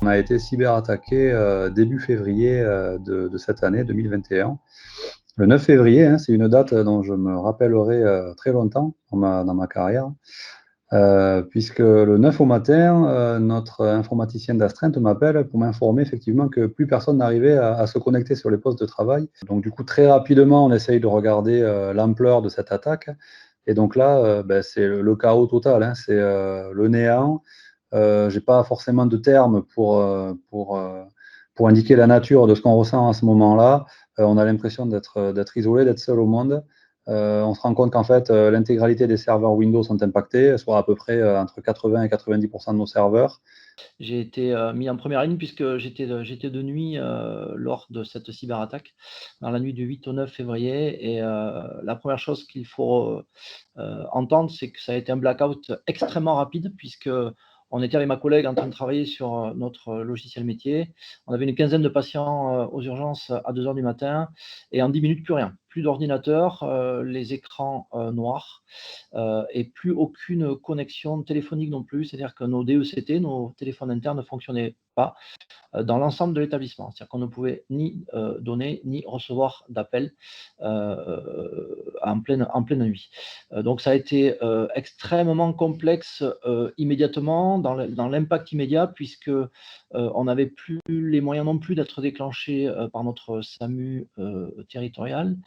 On a été cyberattaqué début février de cette année 2021. Le 9 février, hein, c'est une date dont je me rappellerai très longtemps dans ma carrière, puisque le 9 au matin, notre informaticien d'astreinte m'appelle pour m'informer effectivement que plus personne n'arrivait à se connecter sur les postes de travail. Donc du coup, très rapidement, on essaye de regarder l'ampleur de cette attaque. Et donc là, c'est le chaos total, hein, c'est le néant. J'ai pas forcément de termes pour indiquer la nature de ce qu'on ressent à ce moment-là. On a l'impression d'être isolé, d'être seul au monde. On se rend compte qu'en fait, l'intégralité des serveurs Windows sont impactés, soit à peu près entre 80 et 90% de nos serveurs. J'ai été mis en première ligne puisque j'étais de nuit lors de cette cyberattaque, dans la nuit du 8 au 9 février. Et la première chose qu'il faut entendre, c'est que ça a été un blackout extrêmement rapide, puisque on était avec ma collègue en train de travailler sur notre logiciel métier. On avait une quinzaine de patients aux urgences à 2 heures du matin, et en 10 minutes, plus rien. Plus d'ordinateur, les écrans noirs, et plus aucune connexion téléphonique non plus. C'est-à-dire que nos DECT, nos téléphones internes, ne fonctionnaient pas dans l'ensemble de l'établissement. C'est-à-dire qu'on ne pouvait ni donner ni recevoir d'appels en pleine nuit. Donc ça a été extrêmement complexe immédiatement, dans l'impact immédiat, puisque on n'avait plus les moyens non plus d'être déclenché par notre SAMU territorial.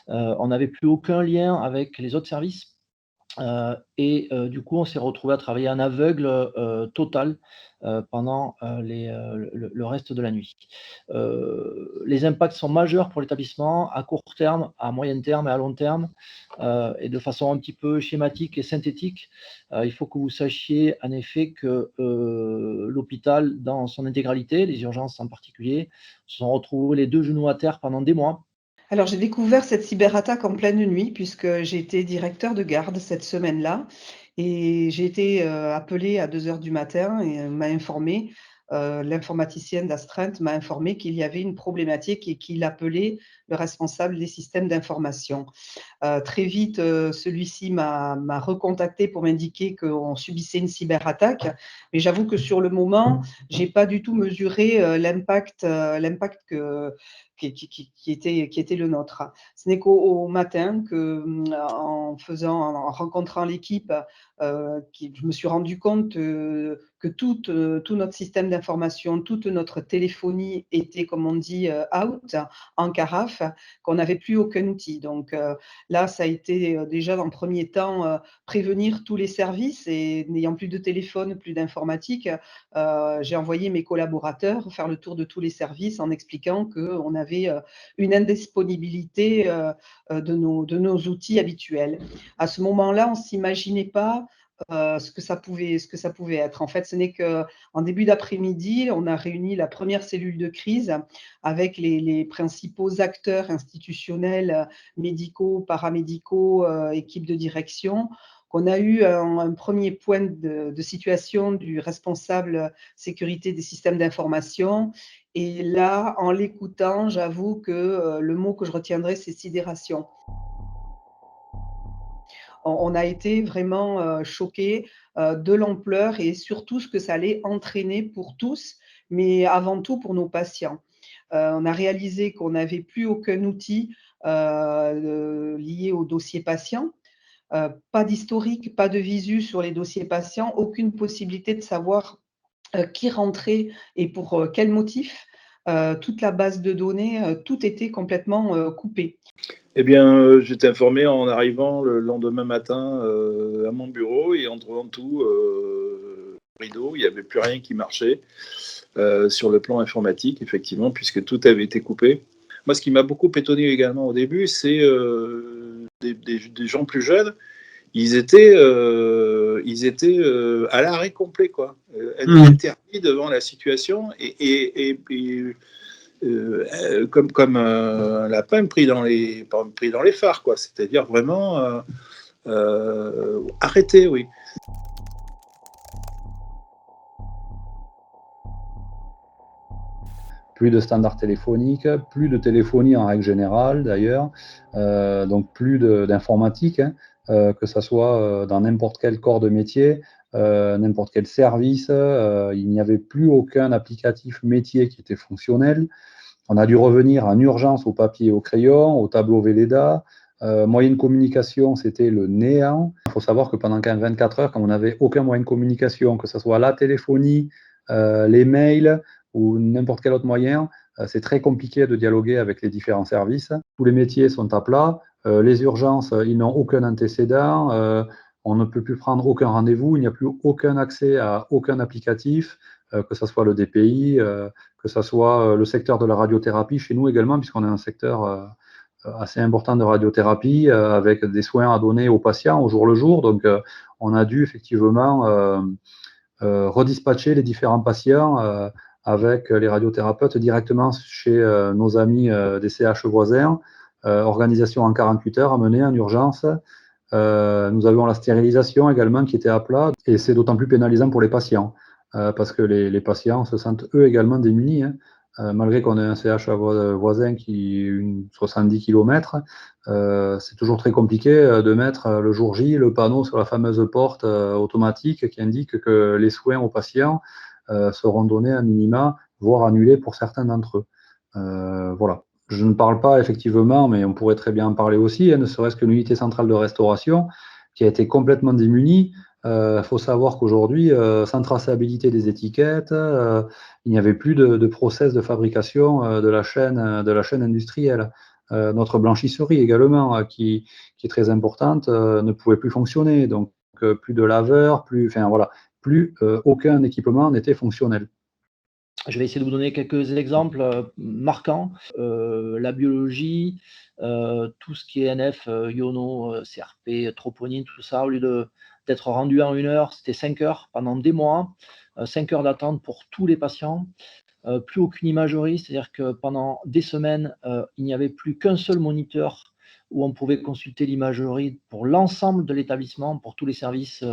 On n'avait plus aucun lien avec les autres services. Du coup, on s'est retrouvé à travailler en aveugle total pendant le reste de la nuit. Les impacts sont majeurs pour l'établissement, à court terme, à moyen terme et à long terme. Et de façon un petit peu schématique et synthétique, il faut que vous sachiez en effet que l'hôpital dans son intégralité, les urgences en particulier, se sont retrouvés les 2 genoux à terre pendant des mois. Alors, j'ai découvert cette cyberattaque en pleine nuit puisque j'ai été directeur de garde cette semaine-là et j'ai été appelée à 2 heures du matin et m'a informé, l'informaticienne d'astreinte m'a informé qu'il y avait une problématique et qu'il appelait le responsable des systèmes d'information. Très vite, celui-ci m'a recontacté pour m'indiquer qu'on subissait une cyberattaque, mais j'avoue que sur le moment, j'ai pas du tout mesuré l'impact qui était le nôtre. Ce n'est qu'au matin que, en rencontrant l'équipe, je me suis rendu compte que tout notre système d'information, toute notre téléphonie était, comme on dit, out, en carafe, qu'on n'avait plus aucun outil. Donc là, ça a été déjà dans le premier temps prévenir tous les services, et n'ayant plus de téléphone, plus d'informatique, j'ai envoyé mes collaborateurs faire le tour de tous les services en expliquant qu'on avait une indisponibilité de nos outils habituels. À ce moment-là, on ne s'imaginait pas ce que ça pouvait être. En fait, ce n'est qu'en début d'après-midi, on a réuni la première cellule de crise avec les principaux acteurs institutionnels, médicaux, paramédicaux, équipes de direction, qu'on a eu un premier point de situation du responsable sécurité des systèmes d'information. Et là, en l'écoutant, j'avoue que le mot que je retiendrai, c'est sidération. On a été vraiment choqués de l'ampleur et surtout ce que ça allait entraîner pour tous, mais avant tout pour nos patients. On a réalisé qu'on n'avait plus aucun outil lié au dossier patient. Pas d'historique, pas de visu sur les dossiers patients, aucune possibilité de savoir qui rentrait et pour quel motif. Toute la base de données, tout était complètement coupé. Eh bien, j'étais informé en arrivant le lendemain matin à mon bureau, et en trouvant tout rideau, il n'y avait plus rien qui marchait sur le plan informatique, effectivement, puisque tout avait été coupé. Moi, ce qui m'a beaucoup étonné également au début, c'est des gens plus jeunes. Ils étaient à l'arrêt complet, quoi, interdits devant la situation, et comme un lapin pris dans les phares, quoi. C'est-à-dire vraiment arrêté, oui. Plus de standards téléphoniques, plus de téléphonie en règle générale d'ailleurs, donc plus d'informatique, hein, que ça soit dans n'importe quel corps de métier. n'importe quel service. Il n'y avait plus aucun applicatif métier qui était fonctionnel. On a dû revenir en urgence au papier et au crayon, au tableau Velleda. Moyen de communication, c'était le néant. Il faut savoir que pendant 24 heures, quand on n'avait aucun moyen de communication, que ce soit la téléphonie, les mails ou n'importe quel autre moyen, c'est très compliqué de dialoguer avec les différents services. Tous les métiers sont à plat. Les urgences, ils n'ont aucun antécédent. On ne peut plus prendre aucun rendez-vous. Il n'y a plus aucun accès à aucun applicatif, que ce soit le DPI, que ce soit le secteur de la radiothérapie chez nous également, puisqu'on est un secteur assez important de radiothérapie avec des soins à donner aux patients au jour le jour. Donc, on a dû effectivement redispatcher les différents patients avec les radiothérapeutes directement chez nos amis des CH voisins. Organisation en 48 heures à mener en urgence. Nous avions la stérilisation également qui était à plat et c'est d'autant plus pénalisant pour les patients parce que les patients se sentent eux également démunis. Malgré qu'on ait un CH voisin qui est 70 km, c'est toujours très compliqué de mettre le jour J le panneau sur la fameuse porte automatique qui indique que les soins aux patients seront donnés à minima, voire annulés pour certains d'entre eux. Voilà. Je ne parle pas effectivement, mais on pourrait très bien en parler aussi, ne serait-ce que l'unité centrale de restauration qui a été complètement démunie. Faut savoir qu'aujourd'hui, sans traçabilité des étiquettes, il n'y avait plus de process de fabrication de la chaîne industrielle. Notre blanchisserie également, qui est très importante, ne pouvait plus fonctionner. Donc, plus de laveurs, plus aucun équipement n'était fonctionnel. Je vais essayer de vous donner quelques exemples marquants. La biologie, tout ce qui est NF, iono, CRP, troponine, tout ça, au lieu d'être rendu en 1 heure, c'était 5 heures pendant des mois, 5 heures d'attente pour tous les patients. Plus aucune imagerie, c'est-à-dire que pendant des semaines, il n'y avait plus qu'un seul moniteur où on pouvait consulter l'imagerie pour l'ensemble de l'établissement, pour tous les services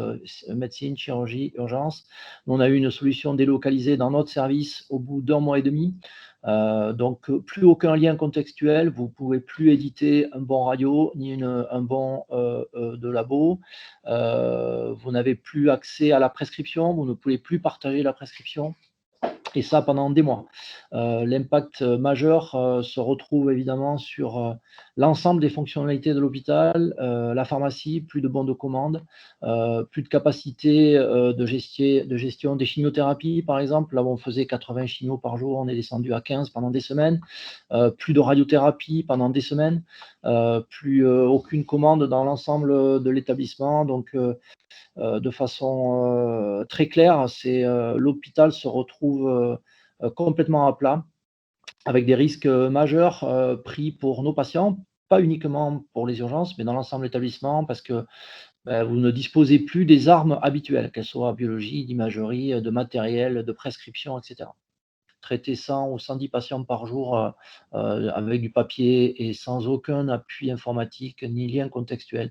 médecine, chirurgie, urgence. On a eu une solution délocalisée dans notre service au bout d'1 mois et demi. Donc, plus aucun lien contextuel, vous ne pouvez plus éditer un bon radio ni un bon de labo. Vous n'avez plus accès à la prescription, vous ne pouvez plus partager la prescription. Et ça pendant des mois. L'impact majeur se retrouve évidemment sur l'ensemble des fonctionnalités de l'hôpital, la pharmacie, plus de bons de commande, plus de capacité de gestion des chimiothérapies, par exemple. Là où on faisait 80 chimios par jour, on est descendu à 15 pendant des semaines. Plus de radiothérapie pendant des semaines. Plus aucune commande dans l'ensemble de l'établissement. Donc, de façon très claire, l'hôpital se retrouve complètement à plat, avec des risques majeurs pris pour nos patients, pas uniquement pour les urgences, mais dans l'ensemble de l'établissement, parce que vous ne disposez plus des armes habituelles, qu'elles soient biologie, d'imagerie, de matériel, de prescription, etc. Traiter 100 ou 110 patients par jour avec du papier et sans aucun appui informatique ni lien contextuel.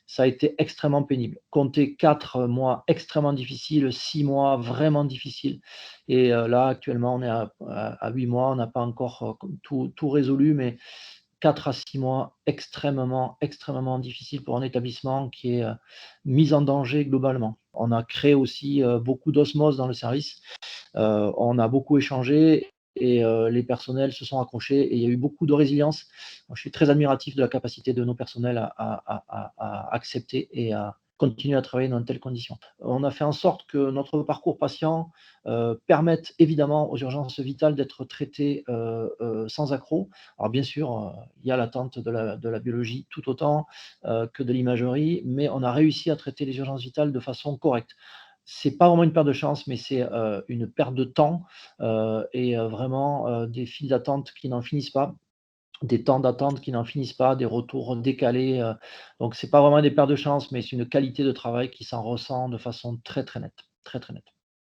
Ça a été extrêmement pénible. Compter 4 mois extrêmement difficiles, 6 mois vraiment difficiles. Et là, actuellement, on est à 8 mois, on n'a pas encore tout résolu, mais 4 à 6 mois extrêmement difficiles pour un établissement qui est mis en danger globalement. On a créé aussi beaucoup d'osmose dans le service. On a beaucoup échangé et les personnels se sont accrochés et il y a eu beaucoup de résilience. Moi, je suis très admiratif de la capacité de nos personnels à accepter et à continuer à travailler dans de telles conditions. On a fait en sorte que notre parcours patient permette évidemment aux urgences vitales d'être traitées sans accroc. Alors bien sûr, il y a l'attente de la biologie tout autant que de l'imagerie, mais on a réussi à traiter les urgences vitales de façon correcte. C'est pas vraiment une perte de chance, mais c'est une perte de temps et vraiment des files d'attente qui n'en finissent pas, des temps d'attente qui n'en finissent pas, des retours décalés. Donc c'est pas vraiment des pertes de chance, mais c'est une qualité de travail qui s'en ressent de façon très, très nette, très, très nette.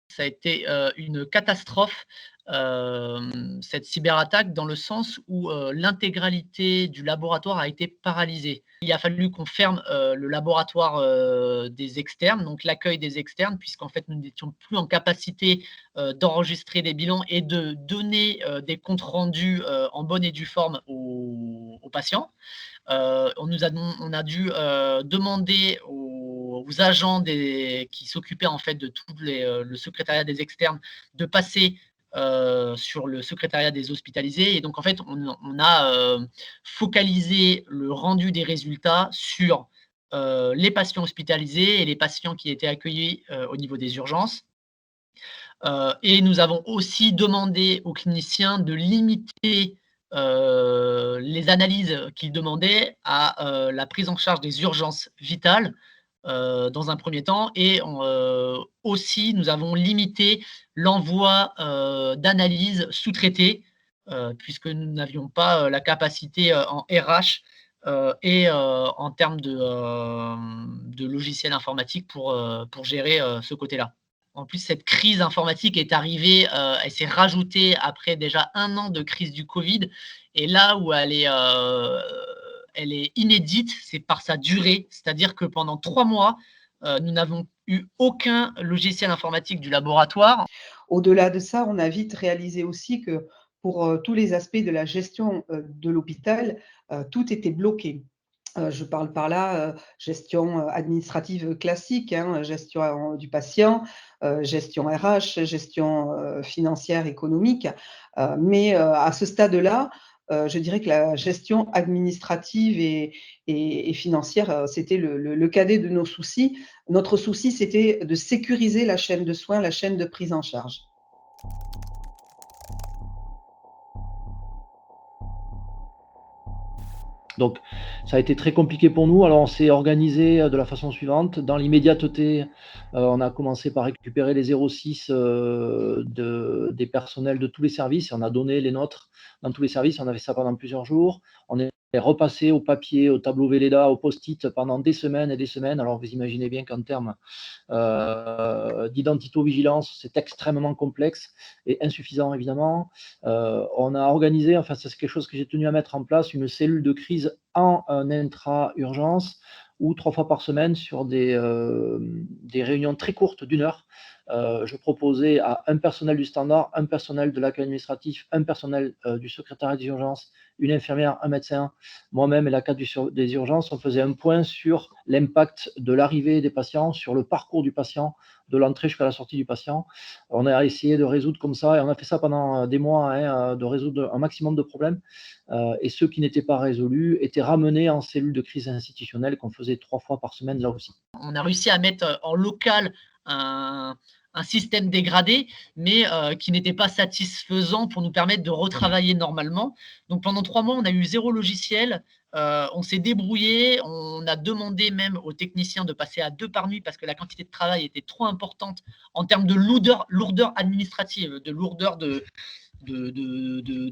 Ça a été une catastrophe, cette cyberattaque, dans le sens où l'intégralité du laboratoire a été paralysée. Il a fallu qu'on ferme le laboratoire des externes, donc l'accueil des externes, puisqu'en fait, nous n'étions plus en capacité d'enregistrer des bilans et de donner des comptes rendus en bonne et due forme aux patients. On a dû demander aux aux agents qui s'occupaient en fait de tout le secrétariat des externes de passer sur le secrétariat des hospitalisés. Et donc, en fait, on a focalisé le rendu des résultats sur les patients hospitalisés et les patients qui étaient accueillis au niveau des urgences. Et nous avons aussi demandé aux cliniciens de limiter les analyses qu'ils demandaient à la prise en charge des urgences vitales dans un premier temps. Et aussi, nous avons limité l'envoi d'analyses sous-traitées puisque nous n'avions pas la capacité en RH et en termes de logiciels informatiques pour gérer ce côté-là. En plus, cette crise informatique est arrivée, elle s'est rajoutée après déjà 1 an de crise du Covid. Et là où elle est inédite, c'est par sa durée. C'est-à-dire que pendant 3 mois, nous n'avons eu aucun logiciel informatique du laboratoire. Au-delà de ça, on a vite réalisé aussi que pour tous les aspects de la gestion de l'hôpital, tout était bloqué. Je parle par là gestion administrative classique, hein, gestion du patient, gestion RH, gestion financière, économique. Mais à ce stade-là, je dirais que la gestion administrative et financière, c'était le cadet de nos soucis. Notre souci, c'était de sécuriser la chaîne de soins, la chaîne de prise en charge. Donc, ça a été très compliqué pour nous. Alors, on s'est organisé de la façon suivante. Dans l'immédiateté, on a commencé par récupérer les 06 des personnels de tous les services. Et on a donné les nôtres dans tous les services. On a fait ça pendant plusieurs jours. On est repassé au papier, au tableau Velleda, au post-it pendant des semaines et des semaines. Alors, vous imaginez bien qu'en termes d'identito-vigilance, c'est extrêmement complexe et insuffisant, évidemment. On a organisé, enfin, c'est quelque chose que j'ai tenu à mettre en place, une cellule de crise en intra-urgence ou 3 fois par semaine sur des réunions très courtes d'1 heure. Je proposais à un personnel du standard, un personnel de l'accueil administratif, un personnel du secrétariat des urgences, une infirmière, un médecin, moi-même et la cadre des urgences, on faisait un point sur l'impact de l'arrivée des patients, sur le parcours du patient, de l'entrée jusqu'à la sortie du patient. On a essayé de résoudre comme ça, et on a fait ça pendant des mois, hein, de résoudre un maximum de problèmes. Et ceux qui n'étaient pas résolus étaient ramenés en cellule de crise institutionnelle qu'on faisait 3 fois par semaine là aussi. On a réussi à mettre en local un système dégradé, mais qui n'était pas satisfaisant pour nous permettre de retravailler normalement. Donc pendant 3 mois, on a eu 0 logiciel, on s'est débrouillé, on a demandé même aux techniciens de passer à 2 par nuit parce que la quantité de travail était trop importante en termes de lourdeur administrative, de lourdeur de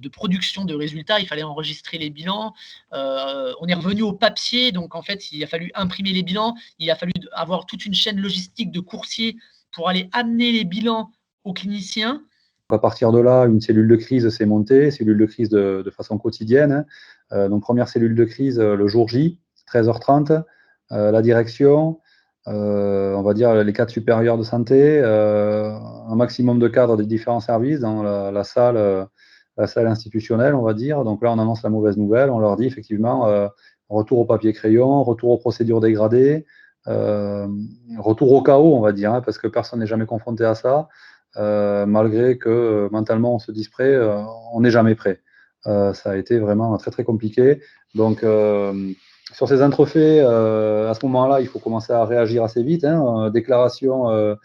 production de résultats. Il fallait enregistrer les bilans. On est revenu au papier, donc en fait, il a fallu imprimer les bilans. Il a fallu avoir toute une chaîne logistique de coursiers pour aller amener les bilans aux cliniciens. À partir de là, une cellule de crise s'est montée, cellule de crise de façon quotidienne. Donc, première cellule de crise le jour J, 13h30, la direction, on va dire les cadres supérieurs de santé, un maximum de cadres des différents services dans la salle institutionnelle, on va dire. Donc là, on annonce la mauvaise nouvelle, on leur dit effectivement retour au papier crayon, retour aux procédures dégradées, retour au chaos, on va dire, hein, parce que personne n'est jamais confronté à ça. Malgré que mentalement on se dise prêt, on n'est jamais prêt. Ça a été vraiment très très compliqué. Donc sur ces entrefaits, à ce moment-là, il faut commencer à réagir assez vite. Hein, déclaration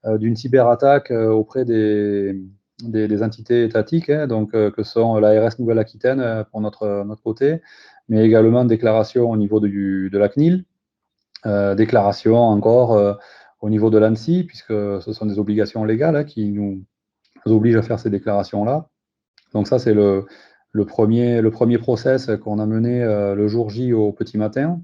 d'une cyberattaque auprès des entités étatiques, hein, donc que sont l'ARS Nouvelle-Aquitaine pour notre côté, mais également déclaration au niveau de la CNIL, déclaration encore au niveau de l'ANSSI, puisque ce sont des obligations légales qui nous obligent à faire ces déclarations-là. Donc ça, c'est le premier process qu'on a mené le jour J au petit matin.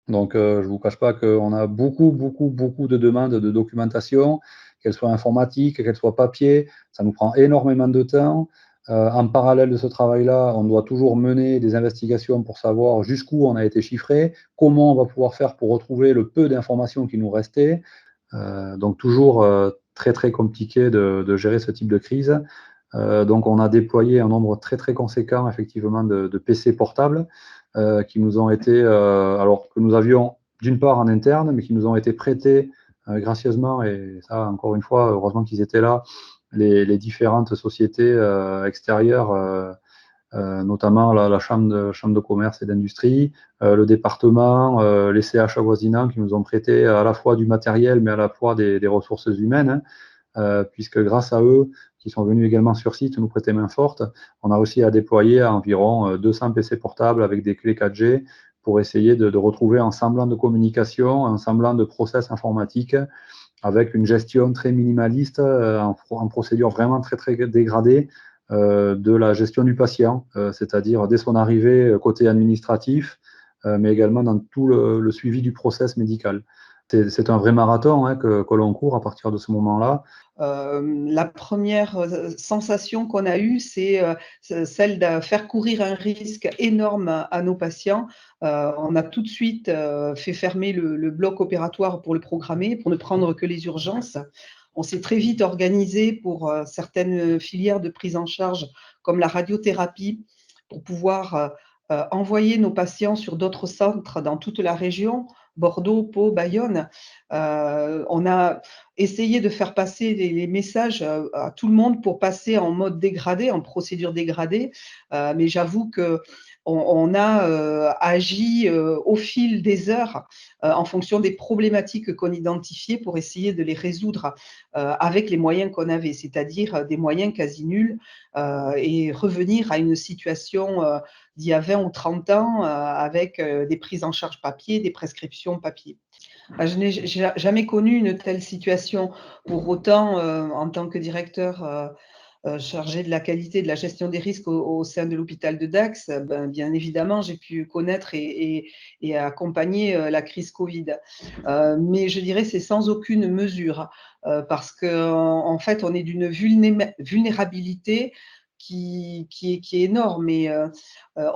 Donc je ne vous cache pas qu'on a beaucoup de demandes de documentation, qu'elles soient informatiques, qu'elles soient papier. Ça nous prend énormément de temps. En parallèle de ce travail-là, on doit toujours mener des investigations pour savoir jusqu'où on a été chiffré, comment on va pouvoir faire pour retrouver le peu d'informations qui nous restaient. Donc toujours très très compliqué de gérer ce type de crise. Donc on a déployé un nombre très très conséquent effectivement de PC portables qui nous ont été, alors que nous avions d'une part en interne, mais qui nous ont été prêtés gracieusement, et ça, encore une fois, heureusement qu'ils étaient là, les différentes sociétés extérieures, notamment la chambre de commerce et d'industrie, le département, les CH avoisinants qui nous ont prêté à la fois du matériel, mais à la fois des ressources humaines, puisque grâce à eux, qui sont venus également sur site nous prêter main forte, on a réussi à déployer environ 200 PC portables avec des clés 4G pour essayer de retrouver un semblant de communication, un semblant de process informatique, avec une gestion très minimaliste, en procédure vraiment très, très dégradée, de la gestion du patient, c'est-à-dire dès son arrivée côté administratif, mais également dans tout le suivi du process médical. C'est un vrai marathon que l'on court à partir de ce moment-là. La première sensation qu'on a eue, c'est celle de faire courir un risque énorme à nos patients. On a tout de suite fait fermer le bloc opératoire pour le programmer, pour ne prendre que les urgences. On s'est très vite organisé pour certaines filières de prise en charge, comme la radiothérapie, pour pouvoir envoyer nos patients sur d'autres centres dans toute la région, Bordeaux, Pau, Bayonne. On a essayé de faire passer les messages à tout le monde pour passer en mode dégradé, en procédure dégradée. Mais j'avoue que on a agi au fil des heures en fonction des problématiques qu'on identifiait pour essayer de les résoudre avec les moyens qu'on avait, c'est-à-dire des moyens quasi nuls et revenir à une situation d'il y a 20 ou 30 ans avec des prises en charge papier, des prescriptions papier. Je n'ai jamais connu une telle situation. Pour autant, en tant que directeur chargé de la qualité de la gestion des risques au sein de l'hôpital de Dax, bien évidemment, j'ai pu connaître et accompagner la crise Covid. Mais je dirais c'est sans aucune mesure parce qu'en fait, on est d'une vulnérabilité qui est énorme et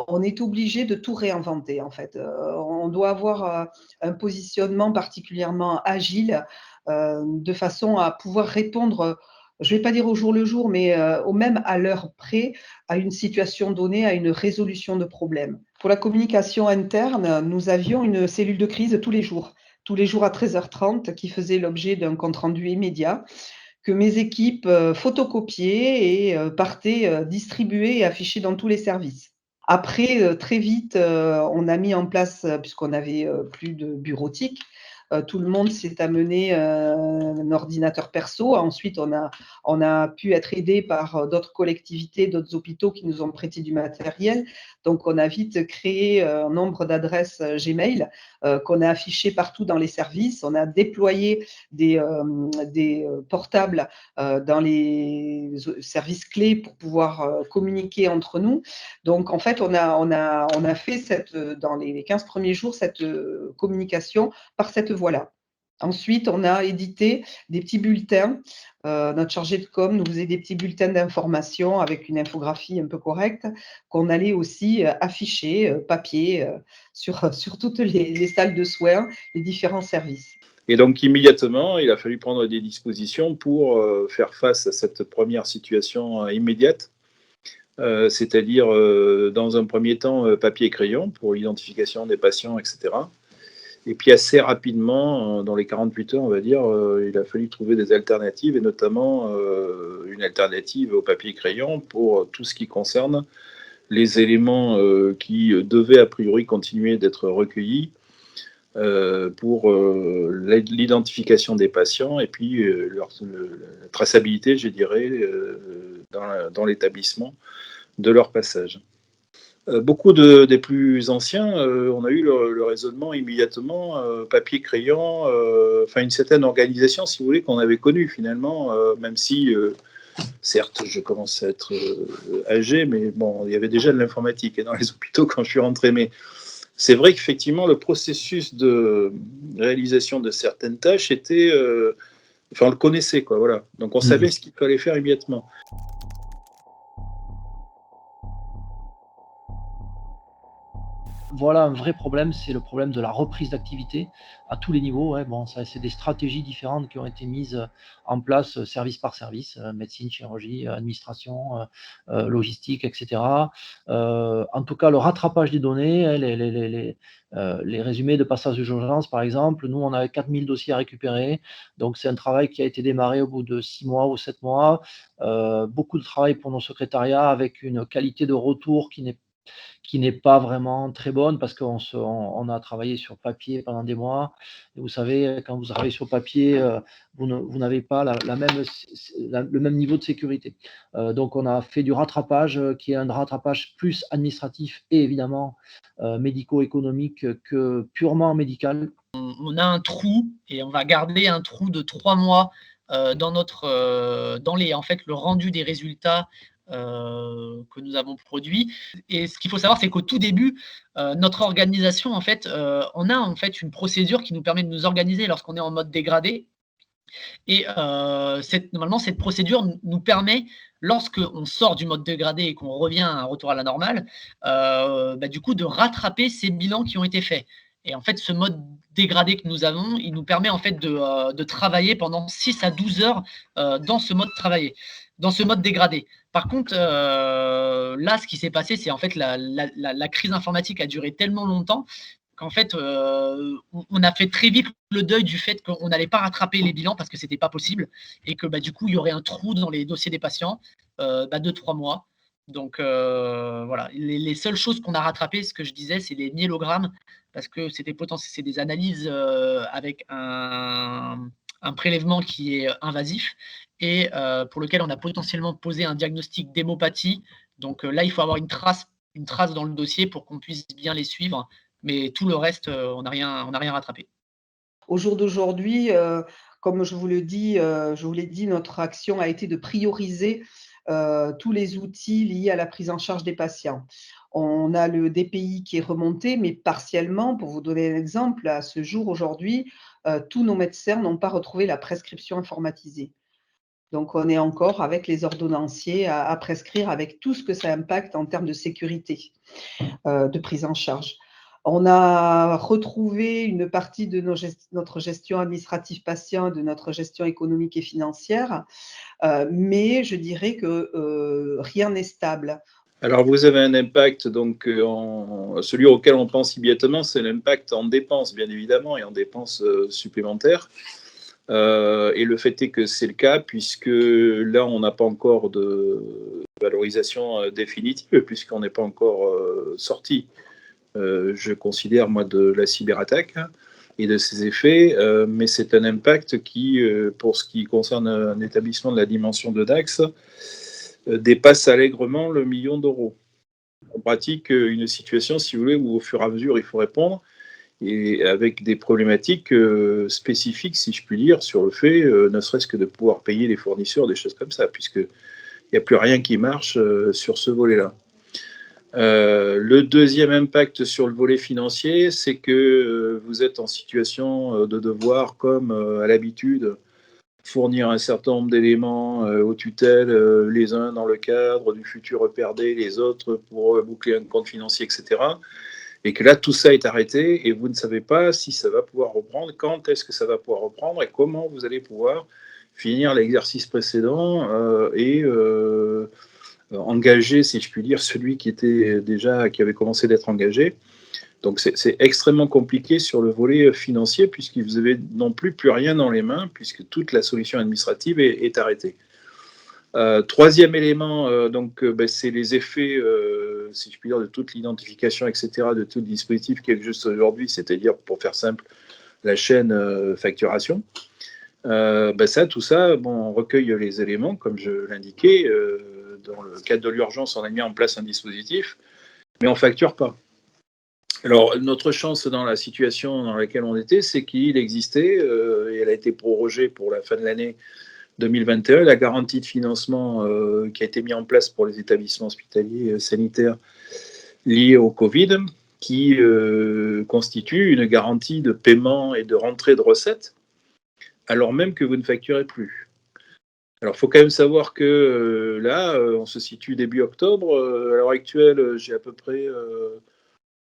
on est obligé de tout réinventer en fait. On doit avoir un positionnement particulièrement agile de façon à pouvoir répondre, je ne vais pas dire au jour le jour, mais au même à l'heure près, à une situation donnée, à une résolution de problème. Pour la communication interne, nous avions une cellule de crise tous les jours à 13h30, qui faisait l'objet d'un compte-rendu immédiat que mes équipes photocopiaient et partaient distribuer et afficher dans tous les services. Après, très vite, on a mis en place, puisqu'on n'avait plus de bureautique, tout le monde s'est amené un ordinateur perso. Ensuite, on a pu être aidé par d'autres collectivités, d'autres hôpitaux qui nous ont prêté du matériel. Donc, on a vite créé un nombre d'adresses Gmail qu'on a affichées partout dans les services. On a déployé des portables dans les services clés pour pouvoir communiquer entre nous. Donc, en fait, on a fait dans les 15 premiers jours cette communication par cette voie-là. Ensuite, on a édité des petits bulletins. Notre chargé de com nous faisait des petits bulletins d'information avec une infographie un peu correcte qu'on allait aussi afficher papier sur toutes les salles de soins, les différents services. Et donc, immédiatement, il a fallu prendre des dispositions pour faire face à cette première situation immédiate. C'est-à-dire, dans un premier temps, papier et crayon pour l'identification des patients, etc. Et puis assez rapidement, dans les 48 heures, on va dire, il a fallu trouver des alternatives, et notamment une alternative au papier et crayon pour tout ce qui concerne les éléments qui devaient a priori continuer d'être recueillis pour l'identification des patients et puis la traçabilité, je dirais, dans l'établissement de leur passage. Beaucoup des plus anciens, on a eu le raisonnement immédiatement, papier, crayon, une certaine organisation, si vous voulez, qu'on avait connue finalement, même si, certes, je commence à être âgé, mais bon, il y avait déjà de l'informatique dans les hôpitaux quand je suis rentré. Mais c'est vrai qu'effectivement, le processus de réalisation de certaines tâches était... on le connaissait, quoi, voilà. Donc on savait ce qu'il fallait faire immédiatement. voilà un vrai problème, c'est le problème de la reprise d'activité à tous les niveaux. Ouais. Bon, ça, c'est des stratégies différentes qui ont été mises en place service par service, médecine, chirurgie, administration, logistique, etc. En tout cas, le rattrapage des données, hein, les résumés de passage d'urgence, par exemple, nous, on avait 4000 dossiers à récupérer. Donc, c'est un travail qui a été démarré au bout de 6 mois ou 7 mois. Beaucoup de travail pour nos secrétariats avec une qualité de retour qui n'est pas vraiment très bonne parce on a travaillé sur papier pendant des mois. Et vous savez, quand vous travaillez sur papier, vous n'avez pas le même niveau de sécurité. Donc, on a fait du rattrapage qui est un rattrapage plus administratif et évidemment médico-économique que purement médical. On a un trou et on va garder un trou de 3 mois en fait, le rendu des résultats que nous avons produits. Et ce qu'il faut savoir, c'est qu'au tout début, notre organisation, en fait, on a en fait une procédure qui nous permet de nous organiser lorsqu'on est en mode dégradé. Et normalement, cette procédure nous permet, lorsqu'on sort du mode dégradé et qu'on revient à un retour à la normale, du coup, de rattraper ces bilans qui ont été faits. Et en fait, ce mode dégradé que nous avons, il nous permet en fait de travailler pendant 6 à 12 heures dans ce mode dégradé. Par contre, là, ce qui s'est passé, c'est en fait la crise informatique a duré tellement longtemps qu'en fait, on a fait très vite le deuil du fait qu'on n'allait pas rattraper les bilans parce que c'était pas possible et que du coup, il y aurait un trou dans les dossiers des patients de 3 mois. Donc voilà, les seules choses qu'on a rattrapées, ce que je disais, c'est les myélogrammes parce que c'est des analyses avec un prélèvement qui est invasif et pour lequel on a potentiellement posé un diagnostic d'hémopathie. Donc là, il faut avoir une trace dans le dossier pour qu'on puisse bien les suivre. Mais tout le reste, on n'a rien rattrapé. Au jour d'aujourd'hui, comme je vous l'ai dit, notre action a été de prioriser tous les outils liés à la prise en charge des patients. On a le DPI qui est remonté, mais partiellement. Pour vous donner un exemple, à ce jour, aujourd'hui, tous nos médecins n'ont pas retrouvé la prescription informatisée. Donc, on est encore avec les ordonnanciers à prescrire avec tout ce que ça impacte en termes de sécurité, de prise en charge. On a retrouvé une partie de notre gestion administrative patient, de notre gestion économique et financière, mais je dirais que rien n'est stable. Alors, vous avez un impact, donc, celui auquel on pense immédiatement, c'est l'impact en dépenses, bien évidemment, et en dépenses supplémentaires. Et le fait est que c'est le cas, puisque là, on n'a pas encore de valorisation définitive, puisqu'on n'est pas encore sorti, je considère, moi, de la cyberattaque et de ses effets, mais c'est un impact qui, pour ce qui concerne un établissement de la dimension de Dax, dépasse allègrement le 1 million d'euros. On pratique une situation, si vous voulez, où au fur et à mesure, il faut répondre, et avec des problématiques spécifiques, si je puis dire, sur le fait, ne serait-ce que de pouvoir payer les fournisseurs, des choses comme ça, puisqu'il n'y a plus rien qui marche sur ce volet-là. Le deuxième impact sur le volet financier, c'est que vous êtes en situation de devoir, comme à l'habitude, fournir un certain nombre d'éléments aux tutelles, les uns dans le cadre du futur EPRD, les autres pour boucler un compte financier, etc. Et que là, tout ça est arrêté et vous ne savez pas si ça va pouvoir reprendre, quand est-ce que ça va pouvoir reprendre et comment vous allez pouvoir finir l'exercice précédent et engager, si je puis dire, celui qui avait commencé d'être engagé. Donc c'est extrêmement compliqué sur le volet financier puisque vous n'avez non plus rien dans les mains puisque toute la solution administrative est arrêtée. Troisième élément, c'est les effets, si je puis dire, de toute l'identification, etc., de tout le dispositif qui est juste aujourd'hui, c'est-à-dire, pour faire simple, la chaîne facturation. Tout ça, on recueille les éléments, comme je l'indiquais. Dans le cadre de l'urgence, on a mis en place un dispositif, mais on ne facture pas. Alors, notre chance dans la situation dans laquelle on était, c'est qu'il existait, et elle a été prorogée pour la fin de l'année 2021, la garantie de financement qui a été mise en place pour les établissements hospitaliers sanitaires liés au Covid, qui constitue une garantie de paiement et de rentrée de recettes, alors même que vous ne facturez plus. Alors, il faut quand même savoir que là, on se situe début octobre. À l'heure actuelle, j'ai à peu près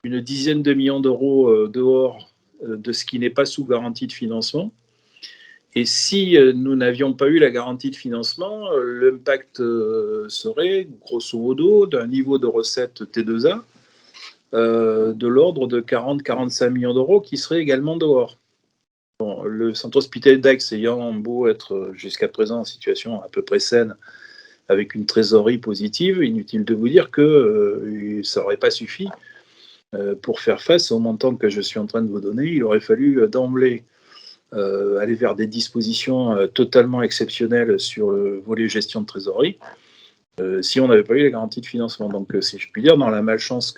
une dizaine de millions d'euros dehors de ce qui n'est pas sous garantie de financement. Et si nous n'avions pas eu la garantie de financement, l'impact serait, grosso modo, d'un niveau de recette T2A de l'ordre de 40-45 millions d'euros qui seraient également dehors. Bon, le centre hospitalier d'Aix ayant beau être jusqu'à présent en situation à peu près saine, avec une trésorerie positive, inutile de vous dire que ça n'aurait pas suffi pour faire face au montant que je suis en train de vous donner. Il aurait fallu d'emblée aller vers des dispositions totalement exceptionnelles sur le volet gestion de trésorerie, si on n'avait pas eu la garantie de financement. Donc, si je puis dire, dans la malchance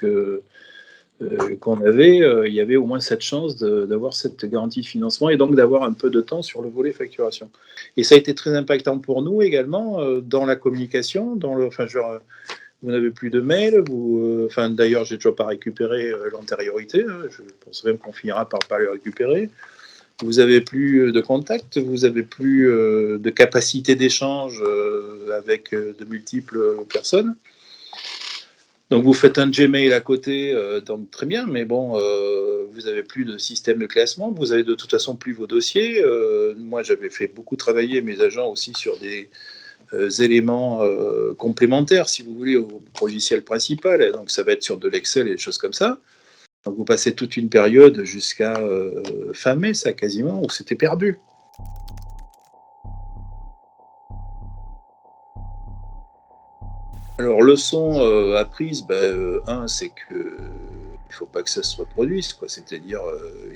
qu'on avait, il y avait au moins cette chance d'avoir cette garantie de financement et donc d'avoir un peu de temps sur le volet facturation. Et ça a été très impactant pour nous également dans la communication, vous n'avez plus de mails, d'ailleurs, j'ai toujours pas récupéré l'antériorité, je pense même qu'on finira par pas le récupérer. Vous n'avez plus de contact, vous n'avez plus de capacité d'échange avec de multiples personnes. Donc vous faites un Gmail à côté, donc très bien, mais bon, vous n'avez plus de système de classement, vous avez de toute façon plus vos dossiers. Moi, j'avais fait beaucoup travailler mes agents aussi sur des éléments complémentaires, si vous voulez, au logiciel principal. Et donc ça va être sur de l'Excel et des choses comme ça. Donc vous passez toute une période jusqu'à fin mai, ça quasiment, où c'était perdu. Alors, leçon apprise, c'est qu'il ne faut pas que ça se reproduise, quoi. C'est-à-dire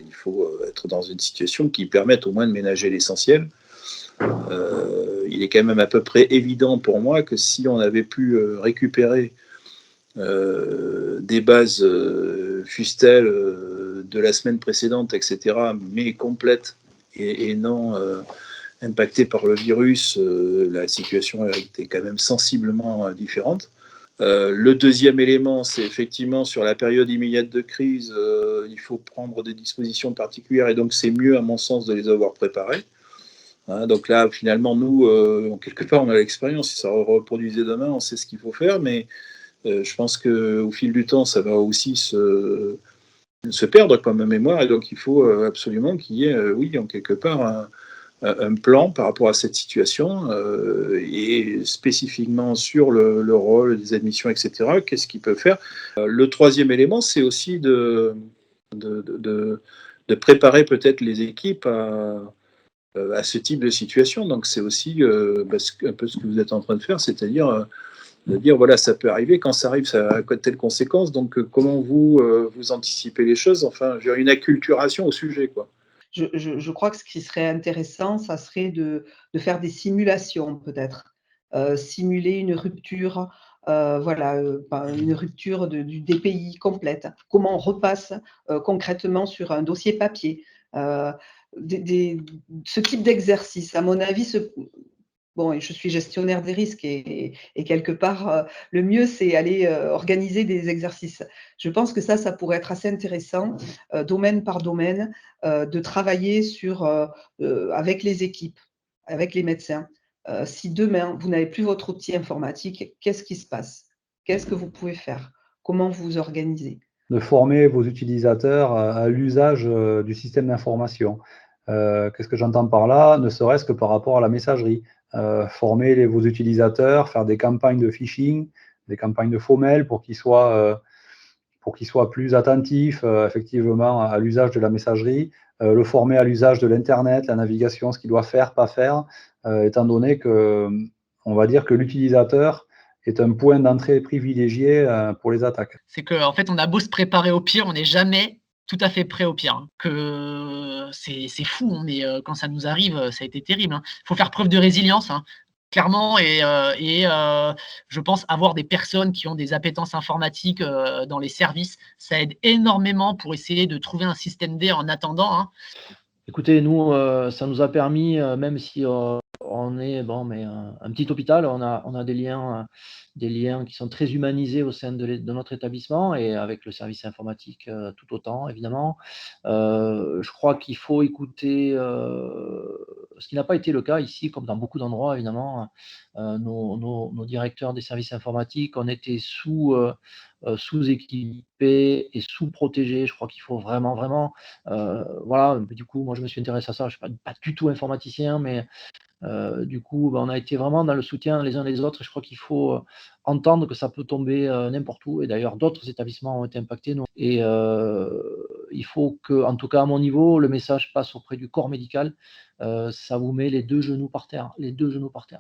il faut être dans une situation qui permette au moins de ménager l'essentiel. Il est quand même à peu près évident pour moi que si on avait pu récupérer des bases fussent-elles de la semaine précédente, etc., mais complètes et non impactées par le virus, la situation était quand même sensiblement différente. Le deuxième élément, c'est effectivement sur la période immédiate de crise, il faut prendre des dispositions particulières et donc c'est mieux à mon sens de les avoir préparées. Hein, donc là, finalement, nous, quelque part, on a l'expérience. Si ça reproduisait demain, on sait ce qu'il faut faire, mais je pense qu'au fil du temps, ça va aussi se perdre comme mémoire, et donc il faut absolument qu'il y ait, oui, en quelque part, un plan par rapport à cette situation, et spécifiquement sur le rôle des admissions, etc. Qu'est-ce qu'ils peuvent faire? Le troisième élément, c'est aussi de préparer peut-être les équipes à ce type de situation. Donc c'est aussi un peu ce que vous êtes en train de faire, c'est-à-dire de dire voilà, ça peut arriver, quand ça arrive, ça a telle conséquence, donc comment vous anticipez les choses, enfin, j'ai une acculturation au sujet, quoi. Je crois que ce qui serait intéressant, ça serait de faire des simulations peut-être. Simuler une rupture, une rupture du DPI complète. Comment on repasse concrètement sur un dossier papier. Ce type d'exercice, à mon avis, Bon, je suis gestionnaire des risques et quelque part, le mieux, c'est aller organiser des exercices. Je pense que ça pourrait être assez intéressant, domaine par domaine, de travailler avec les équipes, avec les médecins. Si demain, vous n'avez plus votre outil informatique, qu'est-ce qui se passe? Qu'est-ce que vous pouvez faire? Comment vous organisez? De former vos utilisateurs à l'usage du système d'information. Qu'est-ce que j'entends par là? Ne serait-ce que par rapport à la messagerie. Former vos utilisateurs, faire des campagnes de phishing, des campagnes de faux mails pour qu'ils soient plus attentifs effectivement à l'usage de la messagerie, le former à l'usage de l'Internet, la navigation, ce qu'il doit faire, pas faire, étant donné que, on va dire que l'utilisateur est un point d'entrée privilégié pour les attaques. C'est qu'en fait, on a beau se préparer au pire, on n'est jamais tout à fait prêt au pire. Hein. Que c'est fou, hein, mais quand ça nous arrive, ça a été terrible. Hein. Faut faire preuve de résilience, hein, clairement, et je pense avoir des personnes qui ont des appétences informatiques dans les services, ça aide énormément pour essayer de trouver un système D en attendant. Hein. Écoutez, nous, ça nous a permis, même si on on est mais un petit hôpital, on a des liens qui sont très humanisés au sein de notre établissement et avec le service informatique, tout autant évidemment. Je crois qu'il faut écouter, ce qui n'a pas été le cas ici, comme dans beaucoup d'endroits évidemment, nos directeurs des services informatiques, on était sous-équipés et sous-protégés. Je crois qu'il faut vraiment, voilà, du coup, moi je me suis intéressé à ça. Je ne suis pas du tout informaticien, mais du coup, on a été vraiment dans le soutien les uns les autres. Je crois qu'il faut entendre que ça peut tomber n'importe où. Et d'ailleurs, d'autres établissements ont été impactés. Et il faut que, en tout cas à mon niveau, le message passe auprès du corps médical. Ça vous met les deux genoux par terre,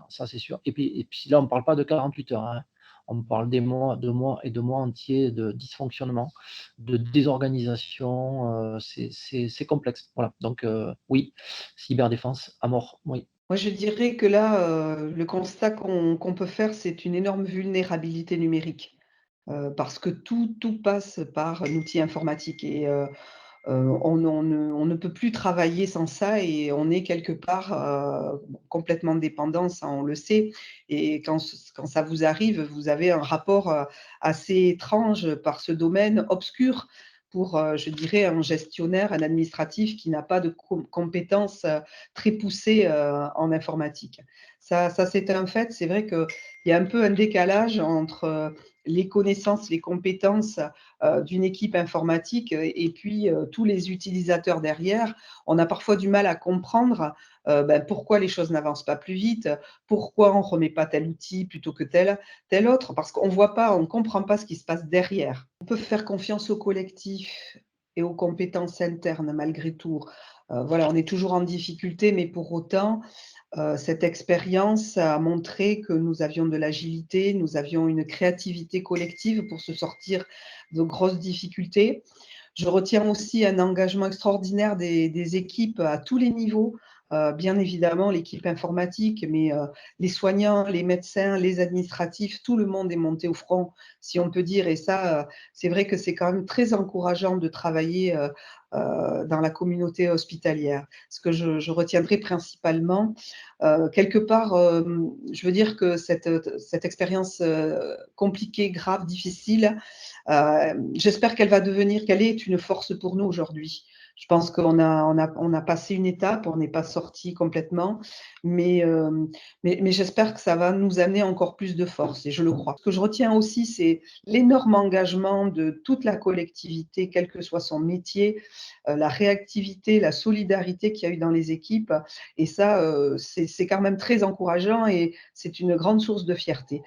ça c'est sûr. Et puis là, on ne parle pas de 48 heures, hein. On parle des mois, 2 mois et 2 mois entiers de dysfonctionnement, de désorganisation. C'est complexe. Voilà. Donc oui, cyberdéfense à mort. Oui. Moi, je dirais que là, le constat qu'on peut faire, c'est une énorme vulnérabilité numérique, parce que tout passe par un outil informatique et on ne peut plus travailler sans ça et on est quelque part, complètement dépendant, ça on le sait et quand ça vous arrive, vous avez un rapport, assez étrange par ce domaine obscur pour, je dirais un gestionnaire, un administratif qui n'a pas de compétences, très poussées, en informatique. Ça c'est un fait. C'est vrai qu'il y a un peu un décalage entre, les connaissances, les compétences, d'une équipe informatique et puis tous les utilisateurs derrière. On a parfois du mal à comprendre pourquoi les choses n'avancent pas plus vite, pourquoi on ne remet pas tel outil plutôt que tel autre, parce qu'on ne voit pas, on ne comprend pas ce qui se passe derrière. On peut faire confiance au collectif et aux compétences internes malgré tout. Voilà, on est toujours en difficulté, mais pour autant, cette expérience a montré que nous avions de l'agilité, nous avions une créativité collective pour se sortir de grosses difficultés. Je retiens aussi un engagement extraordinaire des équipes à tous les niveaux, bien évidemment l'équipe informatique, mais les soignants, les médecins, les administratifs, tout le monde est monté au front, si on peut dire et ça, c'est vrai que c'est quand même très encourageant de travailler, dans la communauté hospitalière. Ce que je retiendrai principalement, quelque part, je veux dire que cette expérience, compliquée, grave, difficile, j'espère qu'elle est une force pour nous aujourd'hui. Je pense qu'on a passé une étape, on n'est pas sorti complètement, mais j'espère que ça va nous amener encore plus de force et je le crois. Ce que je retiens aussi, c'est l'énorme engagement de toute la collectivité, quel que soit son métier, la réactivité, la solidarité qu'il y a eu dans les équipes et ça, c'est quand même très encourageant et c'est une grande source de fierté.